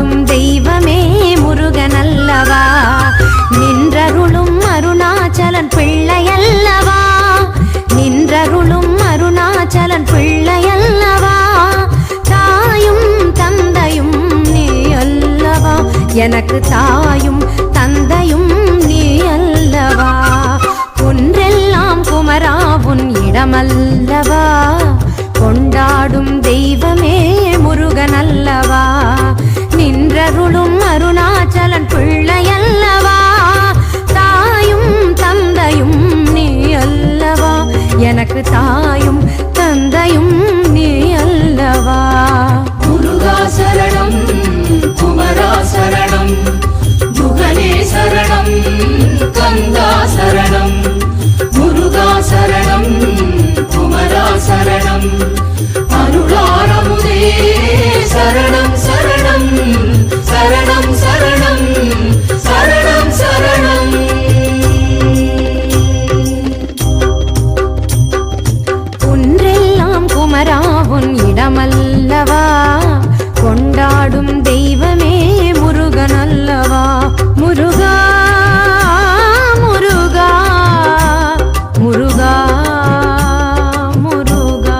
கொண்டாடும் தெய்வமே முருகனல்லவா, நின்றருளும் அருணாச்சலன் பிள்ளையல்லவா, நின்றருளும் அருணாச்சலன் பிள்ளையல்லவா, தாயும் தந்தையும் நீ அல்லவா, எனக்கு தாயும் தந்தையும் நீ அல்லவா, ஒன்றெல்லாம் குமரா உன் இடமல்லவா, கொண்டாடும் தெய்வமே முருகனல்லவா, நின்றருளும் அருணாச்சலன் பிள்ளையல்லவா, தாயும் தந்தையும் நீ அல்லவா, எனக்கு தாயும் தந்தையும் நீ அல்லவா. முருகா சரணம், குமரா சரணம், முகனே சரணம், கந்தா சரணம், முருகா சரணம், குமரா சரணம், அருளாரமுதே சரணம் சரணம் சரணம் சரணம் சரணம் சரணம். ஒன்றெல்லாம் குமரா உன் இடமல்லவா, கொண்டாடும் தெய்வமே முருகனல்லவா, முருகா முருகா முருகா முருகா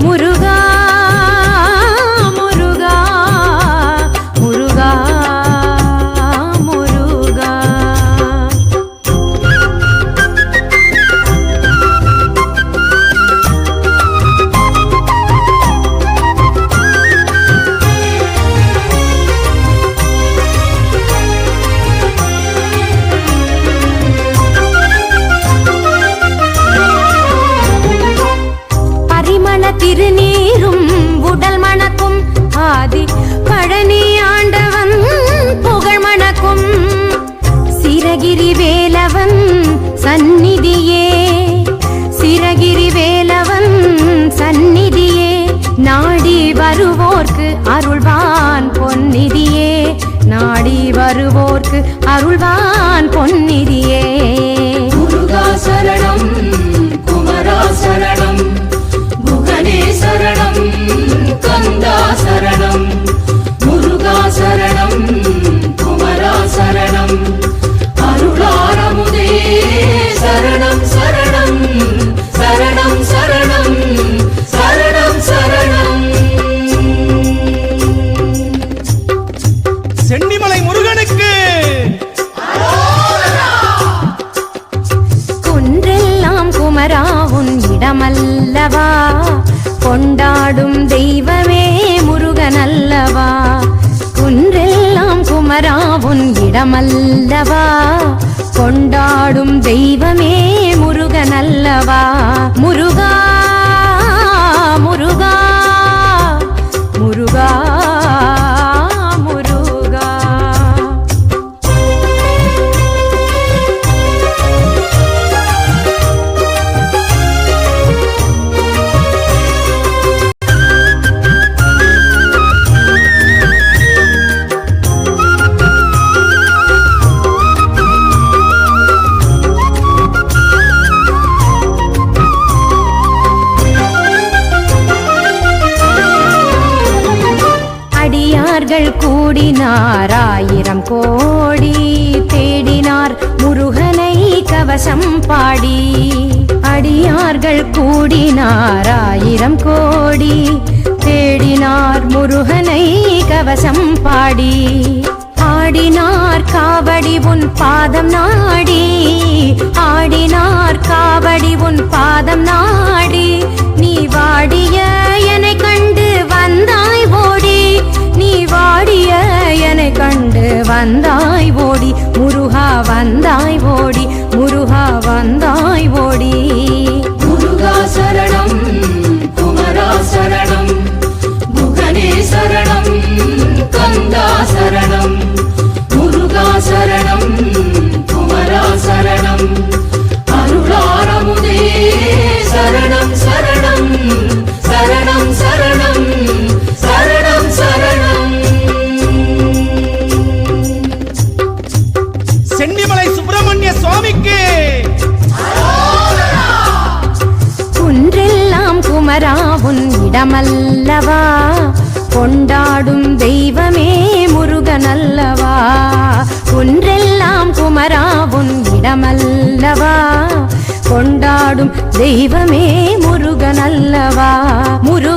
முருகா முருகா முருகா முருகா. பரிமள திருநீரும் உடல் மணக்கும் ஆதி பழனி ஆண்டவன் புகழ் மணக்கும் சிரகிரி வேலவன் சந்நிதியே, சிரகிரி வேலவன் சந்நிதியே, நாடி வருவோர்க்கு அருள்வான் பொன்னிதியே, நாடி வருவோர்க்கு அருள்வான் பொன்னிதியே. முருகா சரணம், குமரா சரணம், முகனே சரணம், கந்தா சரணம், முருகா சரணம், குமரா சரணம், அருளாரமுதே சரணம் சரணம் சரணம் சரணம் சரணம் சரணம். சென்னிமலை முருகனுக்கு குன்றெல்லாம் குமரா உன் இடமல்லவா, கொண்டாடும் தெய்வமே முருகனல்லவா, குன்றெல்லாம் குமரா உன் இடமல்லவா, கொண்டாடும் தெய்வமே முருகனல்லவா, முருகா முருகா முருகா முருகா. அடியார்கள் கூடினார் ஆயிரம் கோடி, தேடினார் முருகனை கவசம் பாடி, அடியார்கள் கூடினார் ஆயிரம் கோடி, தேடினார் முருகனை கவசம் பாடி, ஆடினார் காவடி உன் பாதம் நாடி, ஆடினார் காவடி உன் பாதம் நாடி, நீ வாடிய என்னை கண்டு வந்தாய் ஓடி, நீ வாடிய என்னை கண்டு வந்தாய் ஓடி, முருகா வந்தாய் ஓடி, முருகா வந்தாய் ஓடி. முருகா சரணம், குமரா சரணம், முகனே சரணம், கந்தா சரணம், முருகா சரணம், குமரா சரணம், அருளாரமுதே சரணம் சரணம் சரணம் சரணம் சரணம் சரணம். சென்னிமலை சுப்பிரமணிய தெய்வமே முருகனல்லவா. முருகன்